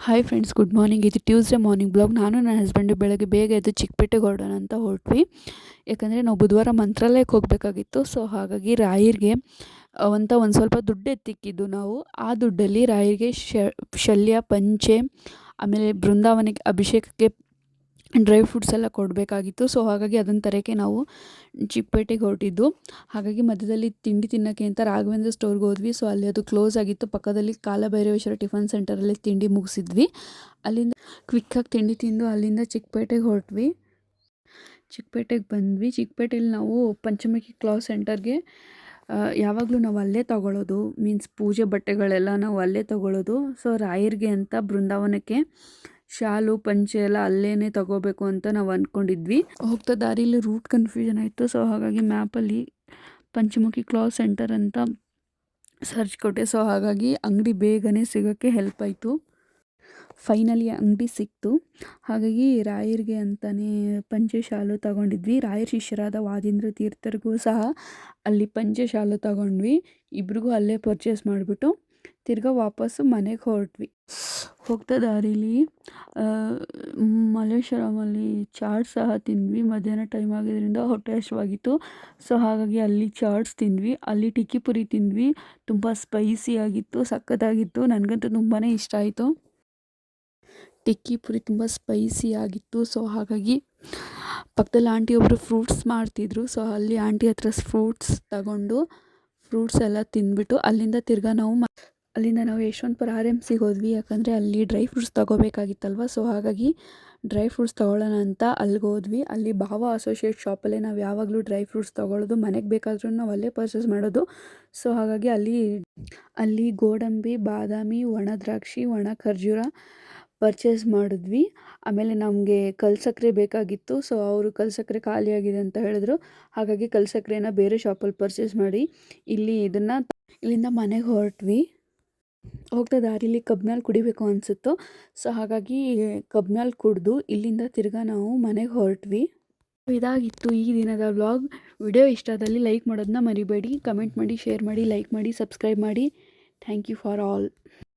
Hi friends, good morning. ಇದು Tuesday morning blog. ನಾನು ನನ್ನ ಹಸ್ಬೆಂಡು ಬೆಳಗ್ಗೆ ಬೇಗ ಎದ್ದು ಚಿಕ್ಕಪೇಟೆಗೆ ಹೊರಡೋಣ ಅಂತ ಹೊರಟ್ವಿ. ಯಾಕಂದರೆ ನಾವು ಬುಧವಾರ ಮಂತ್ರಾಲಯಕ್ಕೆ ಹೋಗಬೇಕಾಗಿತ್ತು. ಸೊ ಹಾಗಾಗಿ ರಾಯರಿಗೆ ಒಂದು ಸ್ವಲ್ಪ ದುಡ್ಡು ಎತ್ತಿಕ್ಕಿದ್ದು ನಾವು. ಆ ದುಡ್ಡಲ್ಲಿ ರಾಯರಿಗೆ ಶಲ್ಯ, ಪಂಚೆ, ಆಮೇಲೆ ಬೃಂದಾವನಕ್ಕೆ ಅಭಿಷೇಕಕ್ಕೆ ಡ್ರೈ ಫ್ರೂಟ್ಸ್ ಎಲ್ಲ ಕೊಡಬೇಕಾಗಿತ್ತು. ಸೊ ಹಾಗಾಗಿ ಅದನ್ನು ತರೋಕ್ಕೆ ನಾವು ಚಿಕ್ಕಪೇಟೆಗೆ ಹೊರಟಿದ್ದು. ಹಾಗಾಗಿ ಮಧ್ಯದಲ್ಲಿ ತಿಂಡಿ ತಿನ್ನೋಕ್ಕೆ ಅಂತ ರಾಘವೇಂದ್ರ ಸ್ಟೋರ್ಗೆ ಹೋದ್ವಿ. ಸೊ ಅಲ್ಲಿ ಅದು ಕ್ಲೋಸ್ ಆಗಿತ್ತು. ಪಕ್ಕದಲ್ಲಿ ಕಾಲಭೈರವೇಶ್ವರ ಟಿಫನ್ ಸೆಂಟರಲ್ಲಿ ತಿಂಡಿ ಮುಗಿಸಿದ್ವಿ. ಅಲ್ಲಿಂದ ಕ್ವಿಕ್ಕಾಗಿ ತಿಂಡಿ ತಿಂದು ಅಲ್ಲಿಂದ ಚಿಕ್ಕಪೇಟೆಗೆ ಹೊರಟ್ವಿ. ಚಿಕ್ಕಪೇಟೆಗೆ ಬಂದ್ವಿ. ಚಿಕ್ಕಪೇಟೆಯಲ್ಲಿ ನಾವು ಪಂಚಮುಖಿ ಕ್ಲಾತ್ ಸೆಂಟರ್ಗೆ ಯಾವಾಗಲೂ ನಾವು ಅಲ್ಲೇ ತೊಗೊಳ್ಳೋದು, ಮೀನ್ಸ್ ಪೂಜೆ ಬಟ್ಟೆಗಳೆಲ್ಲ ನಾವು ಅಲ್ಲೇ ತೊಗೊಳ್ಳೋದು. ಸೊ ರಾಯರಿಗೆ ಅಂತ ಬೃಂದಾವನಕ್ಕೆ ಶಾಲು, ಪಂಚೆ ಎಲ್ಲ ಅಲ್ಲೇ ತೊಗೋಬೇಕು ಅಂತ ನಾವು ಅಂದ್ಕೊಂಡಿದ್ವಿ. ಹೋಗ್ತಾ ದಾರಿಯಲ್ಲಿ ರೂಟ್ ಕನ್ಫ್ಯೂಷನ್ ಆಯಿತು. ಸೊ ಹಾಗಾಗಿ ಮ್ಯಾಪಲ್ಲಿ ಪಂಚಮುಖಿ ಕ್ಲಾತ್ ಸೆಂಟರ್ ಅಂತ ಸರ್ಚ್ ಕೊಟ್ಟೆ. ಸೊ ಹಾಗಾಗಿ ಅಂಗಡಿ ಬೇಗನೆ ಸಿಗೋಕ್ಕೆ ಹೆಲ್ಪ್ ಆಯಿತು. ಫೈನಲಿ ಅಂಗಡಿ ಸಿಕ್ತು. ಹಾಗಾಗಿ ರಾಯರಿಗೆ ಅಂತಲೇ ಪಂಚೆ ಶಾಲು ತಗೊಂಡಿದ್ವಿ. ರಾಯರ ಶಿಷ್ಯರಾದ ವಾದೀಂದ್ರ ತೀರ್ಥರಿಗೂ ಸಹ ಅಲ್ಲಿ ಪಂಚೆ ಶಾಲು ತಗೊಂಡ್ವಿ. ಇಬ್ರಿಗೂ ಅಲ್ಲೇ ಪರ್ಚೇಸ್ ಮಾಡಿಬಿಟ್ಟು ತಿರ್ಗಾ ವಾಪಸ್ಸು ಮನೆಗೆ ಹೊರಟ್ವಿ. ಹೋಗ್ತಾ ದಾರಿಲಿ ಮಲ್ಲೇಶ್ವರಮಲ್ಲಿ ಚಾಟ್ಸ್ ಸಹ ತಿಂದ್ವಿ. ಮಧ್ಯಾಹ್ನ ಟೈಮ್ ಆಗಿದ್ದರಿಂದ ಹೊಟ್ಟೆ ಹಸಿವಾಗಿತ್ತು. ಸೊ ಹಾಗಾಗಿ ಅಲ್ಲಿ ಚಾಟ್ಸ್ ತಿಂದ್ವಿ. ಅಲ್ಲಿ ಟಿಕ್ಕಿ ಪುರಿ ತಿಂದ್ವಿ. ತುಂಬ ಸ್ಪೈಸಿ ಆಗಿತ್ತು, ಸಖತ್ತಾಗಿತ್ತು. ನನಗಂತೂ ತುಂಬಾ ಇಷ್ಟ ಆಯಿತು. ಟಿಕ್ಕಿ ಪುರಿ ತುಂಬ ಸ್ಪೈಸಿ ಆಗಿತ್ತು. ಸೊ ಹಾಗಾಗಿ ಪಕ್ಕದಲ್ಲಿ ಆಂಟಿ ಒಬ್ಬರು ಫ್ರೂಟ್ಸ್ ಮಾಡ್ತಿದ್ರು. ಸೊ ಅಲ್ಲಿ ಆಂಟಿ ಹತ್ರ ಫ್ರೂಟ್ಸ್ ತಗೊಂಡು ಫ್ರೂಟ್ಸ್ ಎಲ್ಲ ತಿಂದ್ಬಿಟ್ಟು ಅಲ್ಲಿಂದ ತಿರ್ಗಾ ನಾವು ಯಶವಂತಪುರ RMCಗೆ ಹೋದ್ವಿ. ಯಾಕಂದರೆ ಅಲ್ಲಿ ಡ್ರೈ ಫ್ರೂಟ್ಸ್ ತೊಗೋಬೇಕಾಗಿತ್ತಲ್ವ. ಸೊ ಹಾಗಾಗಿ ಡ್ರೈ ಫ್ರೂಟ್ಸ್ ತೊಗೊಳ್ಳೋಣ ಅಂತ ಅಲ್ಲಿಗೆ ಹೋದ್ವಿ. ಅಲ್ಲಿ ಭಾವ ಅಸೋಸಿಯೇಟ್ ಶಾಪಲ್ಲೇ ನಾವು ಯಾವಾಗಲೂ ಡ್ರೈ ಫ್ರೂಟ್ಸ್ ತೊಗೊಳ್ಳೋದು. ಮನೆಗೆ ಬೇಕಾದ್ರೂ ನಾವು ಅಲ್ಲೇ ಪರ್ಚೇಸ್ ಮಾಡೋದು. ಸೊ ಹಾಗಾಗಿ ಅಲ್ಲಿ ಗೋಡಂಬಿ, ಬಾದಾಮಿ, ಒಣ ದ್ರಾಕ್ಷಿ, ಒಣ ಖರ್ಜೂರ ಪರ್ಚೇಸ್ ಮಾಡಿದ್ವಿ. ಆಮೇಲೆ ನಮಗೆ ಕಲ್ಸಕ್ಕರೆ ಬೇಕಾಗಿತ್ತು. ಸೊ ಅವರು ಕಲ್ಸಕ್ಕರೆ ಖಾಲಿಯಾಗಿದೆ ಅಂತ ಹೇಳಿದ್ರು. ಹಾಗಾಗಿ ಕಲ್ಸಕ್ಕರೆನ ಬೇರೆ ಶಾಪಲ್ಲಿ ಪರ್ಚೇಸ್ ಮಾಡಿ ಇಲ್ಲಿಂದ ಮನೆಗೆ ಹೊರಟ್ವಿ. ಹೋಗ್ತಾ ದಾರಿಲಿ ಕಬ್ಬಿನಾಲು ಕುಡಿಬೇಕು ಅನಿಸುತ್ತು. ಸೊ ಹಾಗಾಗಿ ಕಬ್ಬಿನಾಲು ಕುಡಿದು ಇಲ್ಲಿಂದ ತಿರ್ಗಾ ನಾವು ಮನೆಗೆ ಹೊರಟ್ವಿ. ಇದಾಗಿತ್ತು ಈ ದಿನದ ವ್ಲಾಗ್. ವಿಡಿಯೋ ಇಷ್ಟ ಆದಲ್ಲಿ ಲೈಕ್ ಮಾಡೋದನ್ನ ಮರಿಬೇಡಿ. ಕಮೆಂಟ್ ಮಾಡಿ, ಶೇರ್ ಮಾಡಿ, ಲೈಕ್ ಮಾಡಿ, ಸಬ್ಸ್ಕ್ರೈಬ್ ಮಾಡಿ. Thank you for all.